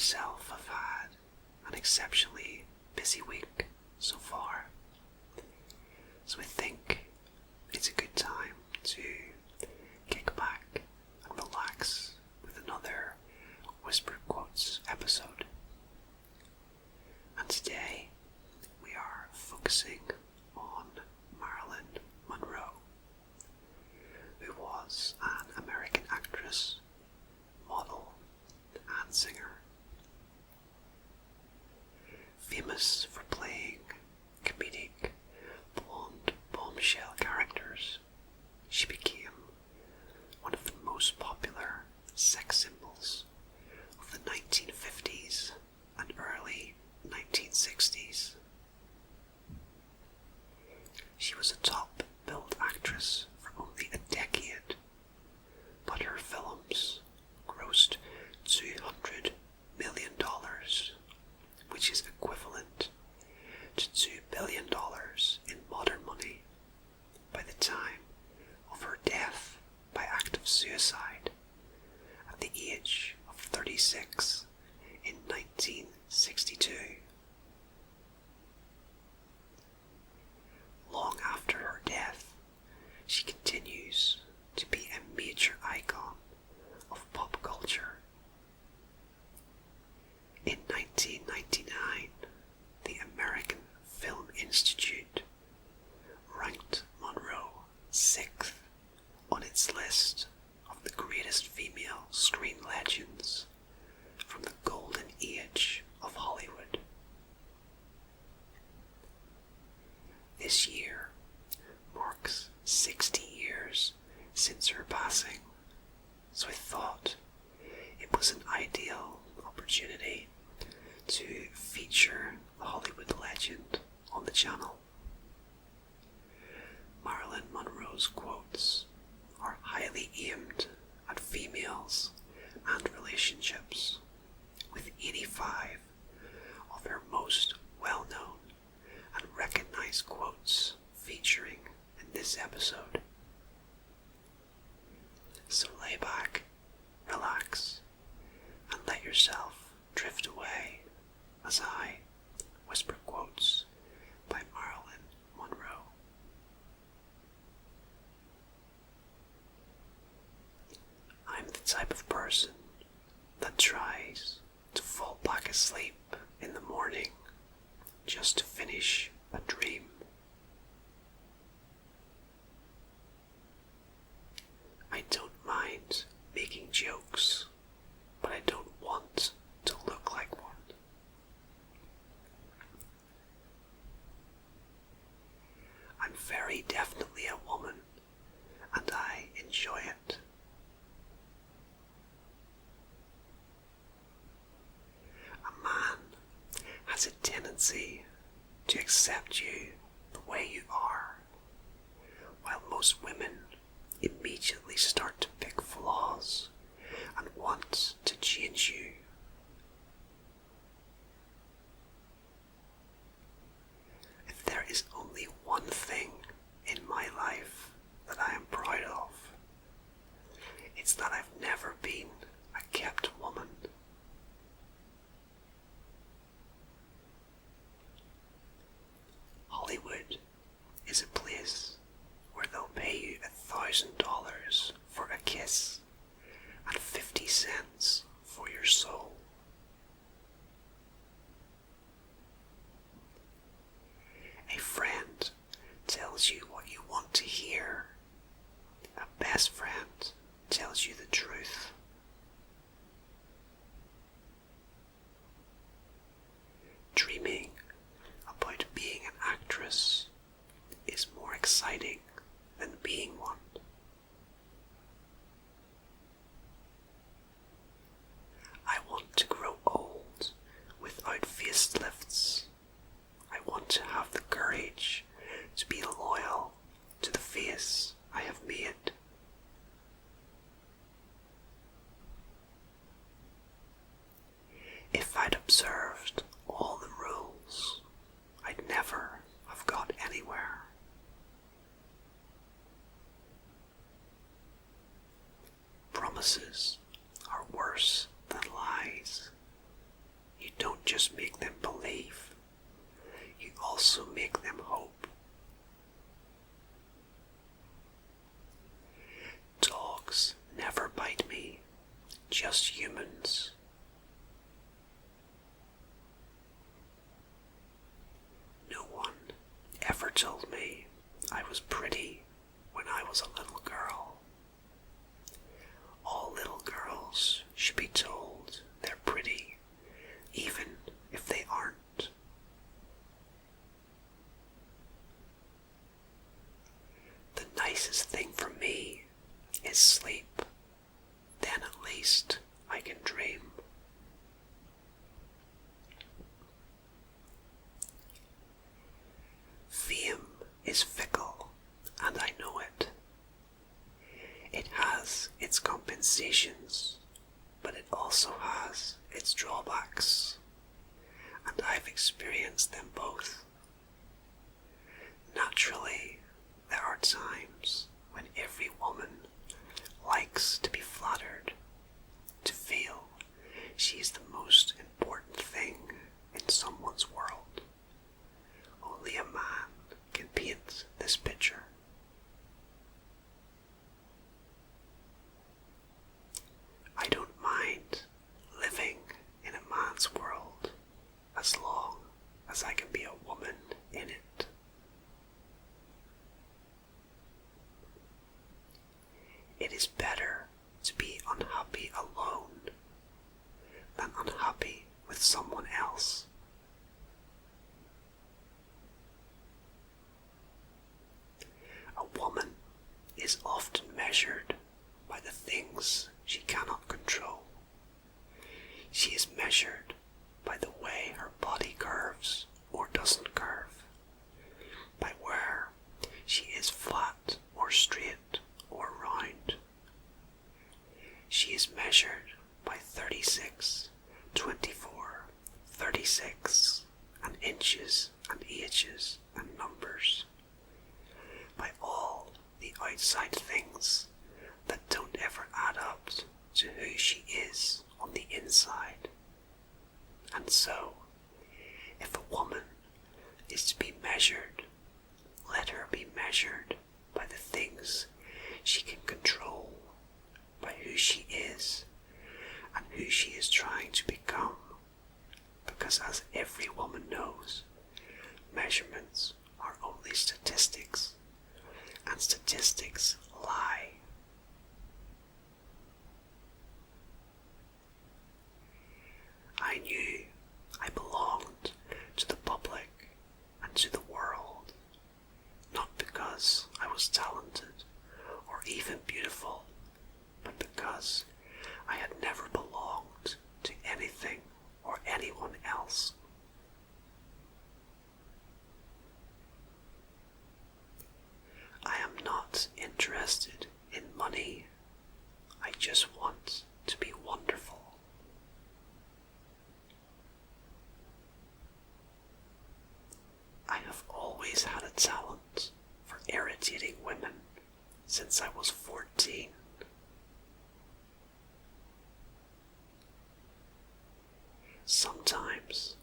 myself have had an exceptionally busy week so far, so I think it's a good time to kick back and relax with another Whispered Quotes episode. And today we are focusing on Marilyn Monroe, who was an American actress, model, and singer. Famous for playing comedic, blonde bombshell characters, she became one of the most popular sex symbols of the 1950s and early 1960s. She was a top-billed actress for only a decade, but her films grossed $200 million, which is equivalent to $2 billion in modern money by the time of her death by act of suicide at the age of 36 in 1962. Long after her death, she continues to be a major icon of pop culture. In 1999, the American Film Institute ranked Monroe 6th on its list of the greatest female screen legends from the golden age of Hollywood. This year marks 60 years since her passing, so I thought it was an ideal opportunity to feature the Hollywood legend on the channel. Marilyn Monroe's quotes are highly aimed at females and relationships, with 85 of her most well-known and recognized quotes featuring in this episode. So lay back, relax, and let yourself drift away as I whisper quotes by Marilyn Monroe. I'm the type of person that tries to fall back asleep in the morning just to finish a dream. I don't mind making jokes, but I don't want to look like one. I'm very definitely a woman, and I enjoy it. A man has a tendency to accept you the way you are, while most women immediately start to pick flaws and want to change you. If there is only one thing in my life that I am proud of, it's that I've never been a kept woman. Hollywood is a place where they'll pay you $1,000 for a kiss and 50 cents for your soul. A friend tells you what you want to hear. A best friend tells you the truth. Dreaming about being an actress is more exciting than being one. I want to grow old without facelifts. I want to have the courage to be loyal to the face I have made. If I'd observed all the rules, I'd never have got anywhere. Promises are worse than lies. don't just make them believe, you also make them hope. Dogs never bite me, just humans. No one ever told me I was pretty when I was a little girl. All little girls should be told they're pretty, even if they aren't. The nicest thing for me is sleep. Then at least I can dream. Fame is fickle, and I know it. It has its compensations, but it also has its drawbacks, and I've experienced them both. Naturally, there are times when every woman likes to be flattered, to feel she is the most important thing in someone's world. Only a man can paint this picture. I don't mind living in a man's world as long as I can be a woman in it. It is better to be unhappy alone than unhappy with someone else. A woman is often measured by the things she cannot control. She is measured by the way her body curves or doesn't curve, by where she is flat or straight or round. She is measured by 36, 24, 36, and inches and ages and numbers, by all the outside things that don't ever add up to who she is on the inside. And so, if a woman is to be measured, let her be measured by the things she can control, by who she is and who she is trying to become. Because as every woman knows, measurements are only statistics, and statistics lie. I knew I belonged to the public and to the world, not because I was talented or even beautiful, but because I had never belonged to anything or anyone else. I am not interested in money. I just want to be wonderful. I have always had a talent for irritating women since I was 14. Sometimes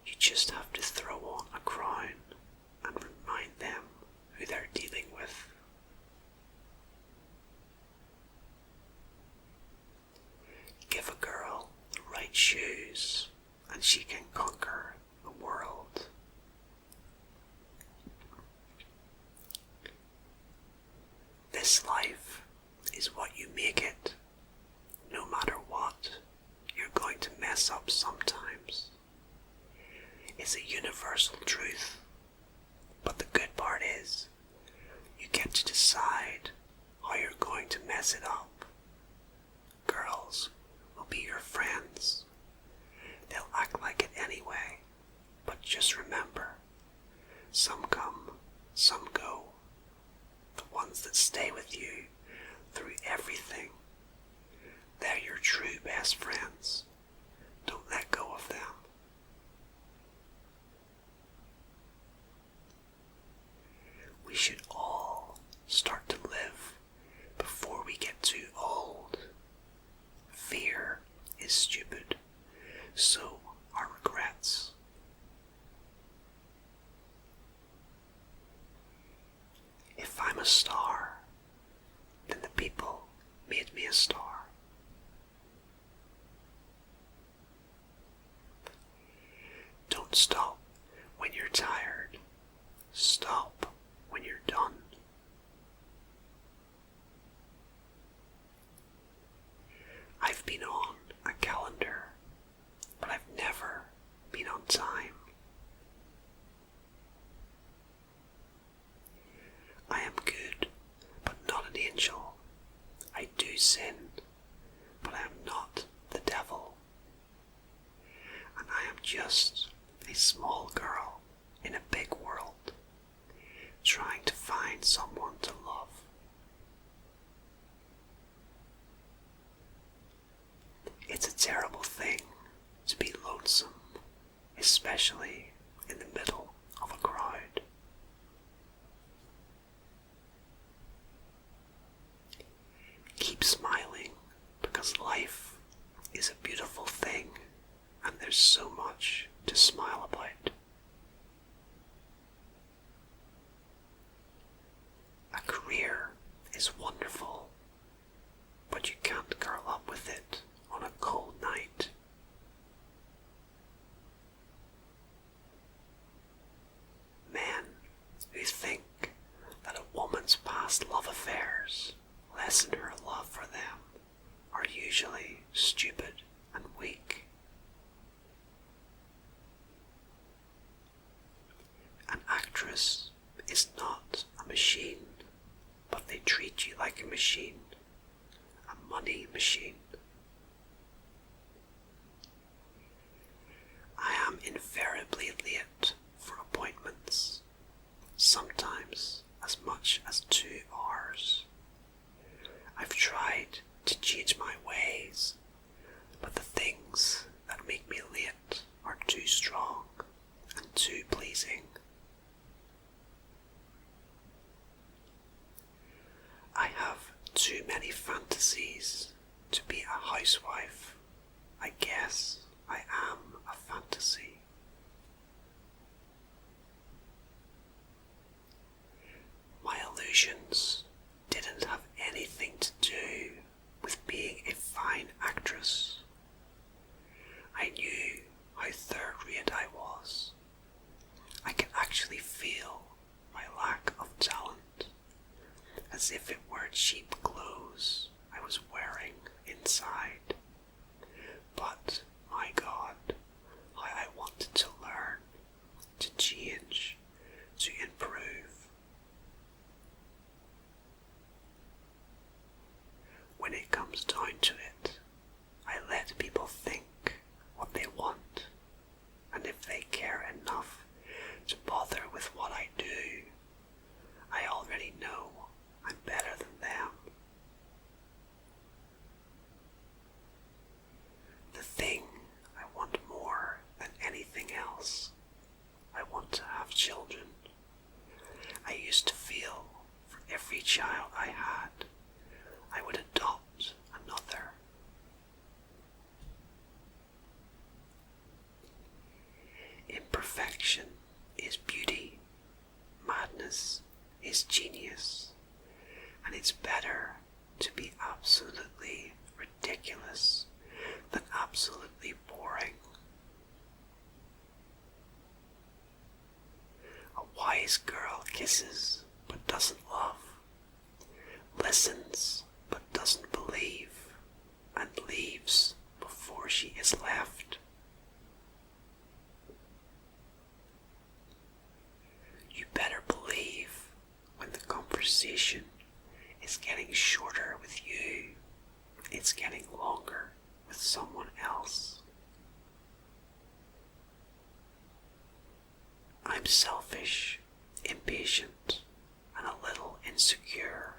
you just have to throw on a crown and remind them who they're dealing with. Give a girl the right shoes and she can conquer the world. This life is what you make it. No matter what, you're going to mess up sometimes. It's a universal truth. But the good part is, you get to decide how you're going to mess it up. Girls will be your friends. They'll act like it anyway. But just remember, some come, some go. The ones that stay with you through everything, they're your true best friends. Don't let go of them. We should all start to live before we get too old. Fear is stupid, so are a star. Don't stop when you're tired. Stop when you're done. I've been on a calendar, but I've never been on time. I am good, but not an angel. I do sin, but I am not the devil. And I am just a small girl in a big world, trying to find someone to love. It's a terrible thing to be lonesome, especially in the middle of a crowd. Keep smiling, because life is a beautiful thing and there's so much to smile about. A career is wonderful, but you can't curl up with it on a cold night. Men who think that a woman's past love affairs lessen her love for them are usually stupid and weak. An actress is not a machine, but they treat you like a machine, a money machine. I am invariably late for appointments, sometimes as much as 2 hours. I've tried to change my ways, but the things that make me late are too strong and too pleasing. I have too many fantasies to be a housewife. I guess I am a fantasy. My illusions didn't have anything to do with being a fine actress. I knew how third-rate I was. I could actually feel my lack of talent, as if it were cheap clothes I was wearing inside. But, my God, how I wanted to learn, to change, to improve. When it comes down to it, I let people think what they want, and if they care enough to bother with what I do, I already know I'm better than them. The thing I want more than anything else, I want to have children. I used to feel for every child I had, I would adopt another. Imperfection is beauty, madness is genius, and it's better to be absolutely ridiculous than absolutely boring. A wise girl kisses but doesn't love, listens but doesn't believe, and leaves before she is left. You better believe when the conversation is getting shorter with you, it's getting longer with someone else. I'm selfish, impatient, and a little insecure.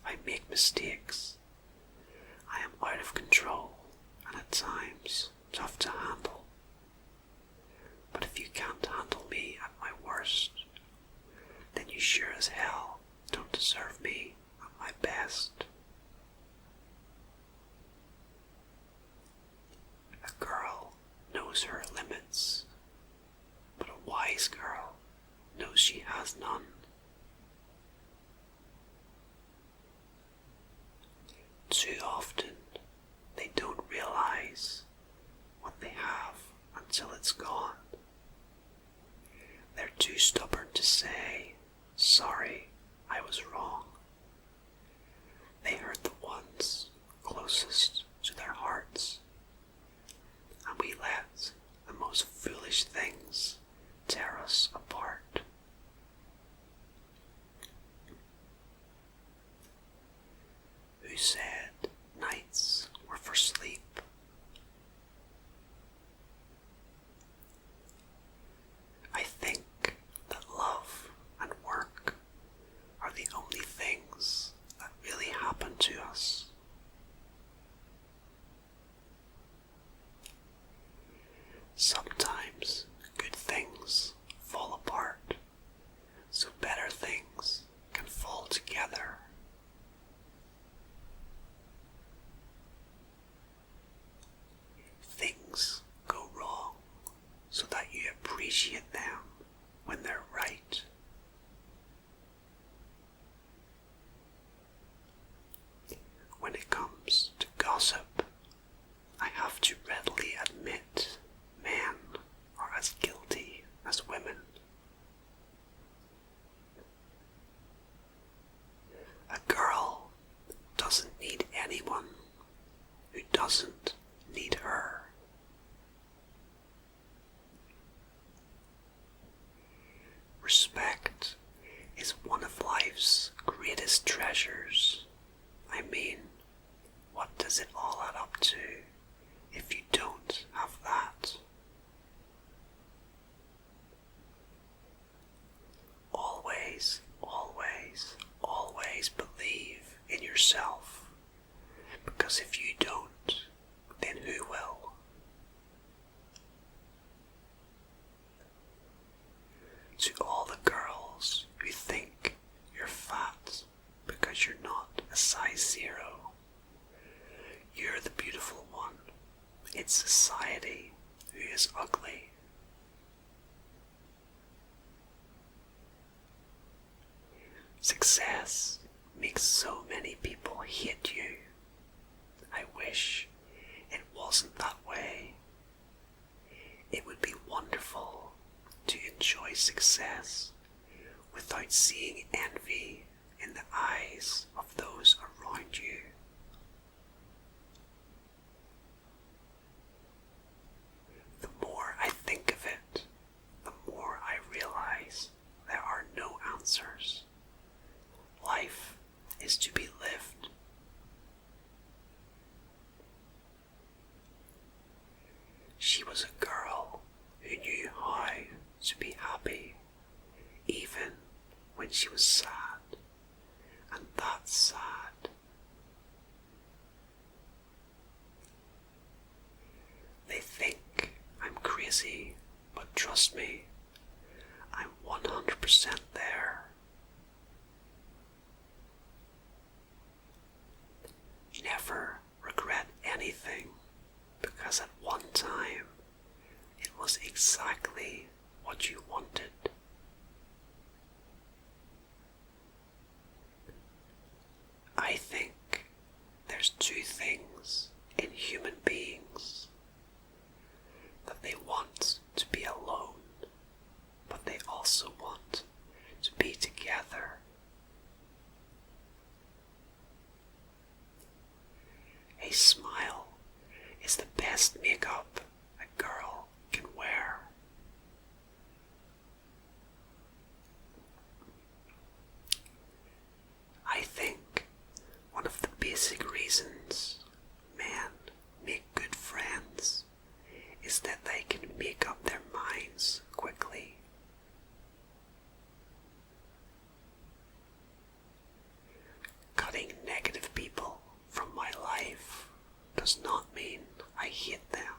I make mistakes. I am out of control and at times tough to handle. But if you can't handle me at my worst, then you sure as hell don't deserve me at my best. A girl knows her limits, but a wise girl knows she has none. said nights were for sleep. I think that love and work are the only things that really happen to us. Sometimes good things fall apart, so better things can fall together. Things go wrong so that you appreciate them when they're right. When it comes to gossip, I have to readily admit men are as guilty as women. A girl doesn't need anyone who doesn't need her. Respect is one of life's greatest treasures. I mean, what does it all add up to if you don't have that? Always, always, always believe in yourself, because if you don't, then who will? To all the girls who think you're fat because you're not a size 0, you're the beautiful one. It's society who is ugly. Success makes so many people hate you. I wish it wasn't that way. It would be wonderful to enjoy success without seeing envy in the eyes of those around you. The more I think of it, the more I realize there are no answers. Life is to be lived. She was a girl who knew how to be happy, even when she was sad, and that's sad. They think I'm crazy, but trust me, I'm 100% there. Never regret anything, because at one time it was exactly what you wanted. I think there's two things in human beings: that they want to be alone, but they also want to be together. A smile is the best makeup a girl can wear. I think one of the basic reasons men make good friends is that they can make up their minds quickly. Cutting negative people from my life does not mean I hate them.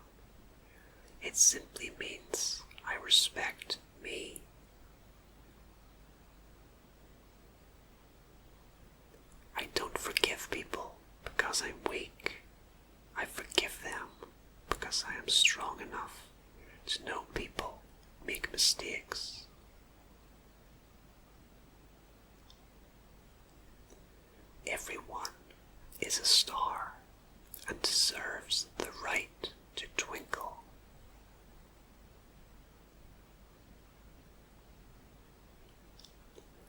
It simply means I respect me. I don't forgive people because I'm weak. I forgive them because I am strong enough to know people make mistakes. Everyone is a star and deserves the right to twinkle.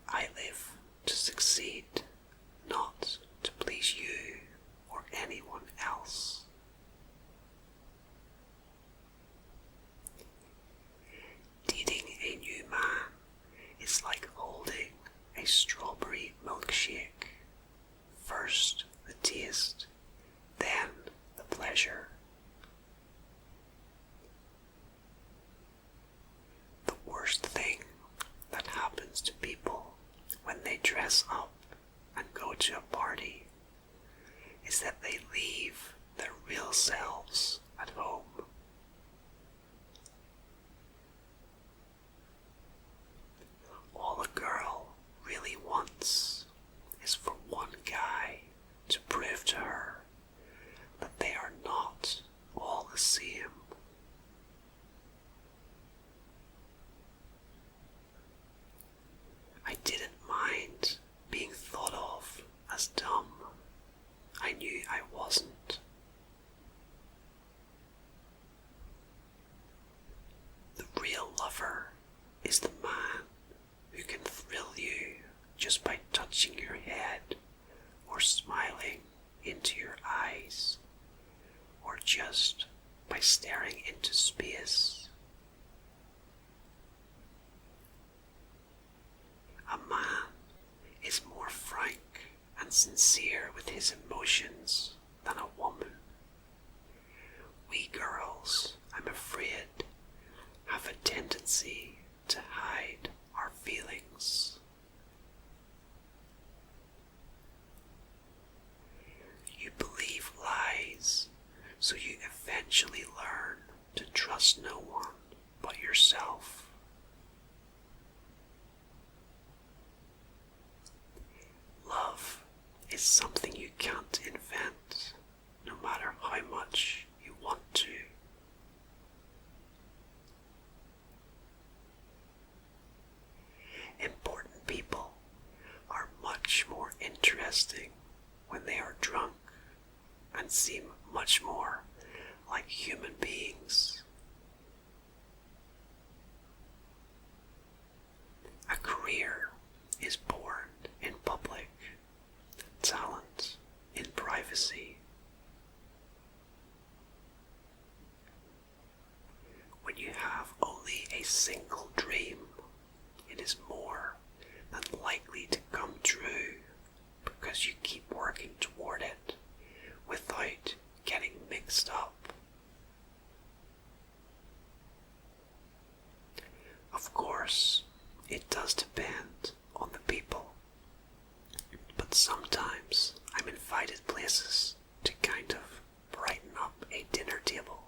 I live to succeed, not to please you or anyone else. Dating a new man is like holding a strawberry milkshake. First the taste, then the pleasure. The worst thing that happens to people when they dress up and go to a party is that they leave their real selves at home. All a girl really wants is for one guy to prove to her that they are not all the same. I didn't mind being thought of as dumb. I knew I wasn't. The real lover is the man who can thrill you just by touching your head or smiling into your eyes or just by staring into space. A man is more frank and sincere with his emotions than a woman. We girls, I'm afraid, have a tendency to hide our feelings. You believe lies, so you eventually learn to trust no one but yourself. Love is something you can't invent, no matter how much you want to. Important people are much more interesting when they are drunk and seem much more like human beings. A career is born in public, talent in privacy. When you have only a single dream, it is more than likely to come true because you keep working toward it without getting mixed up. Of course, it does depend on the people, but sometimes I'm invited places to kind of brighten up a dinner table,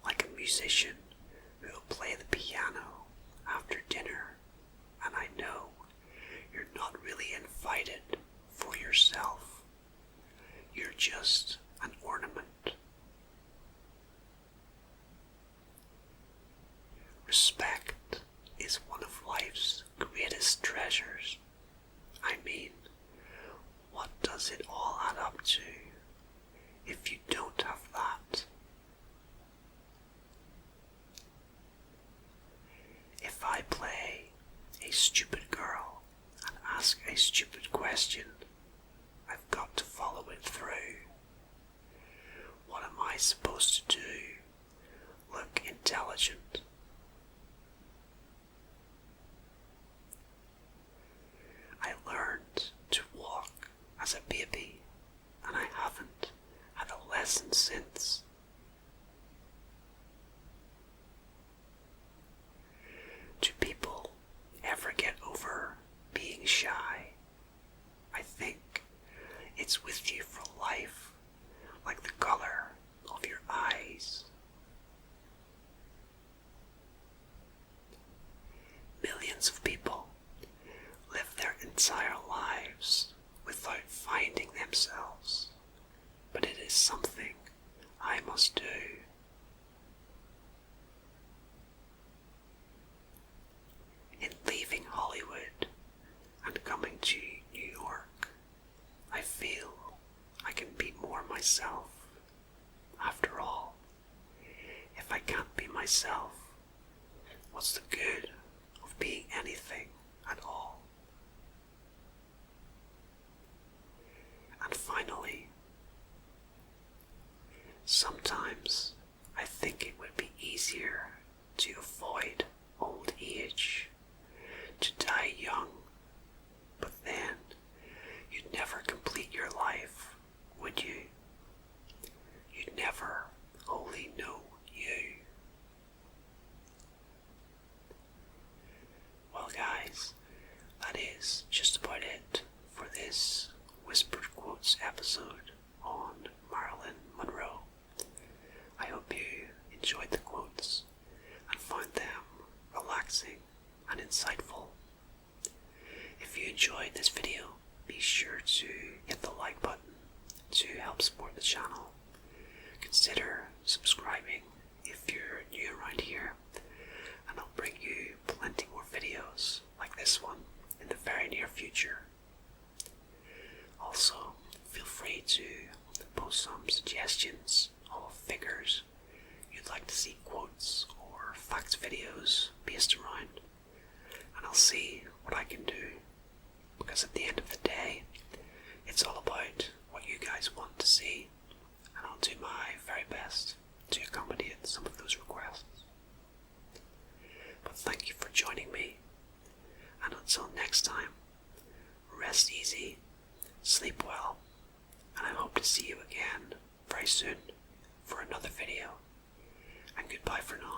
like a musician who will play the piano after dinner, and I know you're not really invited for yourself. You're just an ornament. Respect is one of life's greatest treasures. I mean, what does it all add up to if you don't have that? If I play a stupid girl and ask a stupid question, I've got to follow it through. What am I supposed to do? Look intelligent. I learned to walk as a baby, and I haven't had a lesson since. Do people ever get over being shy? I think it's with you for life, like the color of your eyes. Millions of people live their entire lives without finding themselves, but it is something I must do. In leaving Hollywood and coming to New York, I feel I can be more myself. After all, if I can't be myself, what's the good of being anything at all? And finally, sometimes I think it would be easier to avoid old age, to die young, but then you'd never complete your life, would episode on Marilyn Monroe. I hope you enjoyed the quotes and found them relaxing and insightful. If you enjoyed this video, be sure to hit the like button to help support the channel. Consider subscribing if you're new around here, and I'll bring you plenty more videos like this one in the very near future. Also, feel free to post some suggestions of figures you'd like to see quotes or facts videos based around, and I'll see what I can do, because at the end of the day, it's all about what you guys want to see, and I'll do my very best to accommodate some of those requests. But thank you for joining me, and until next time, rest easy, sleep well, and I hope to see you again very soon for another video, and goodbye for now.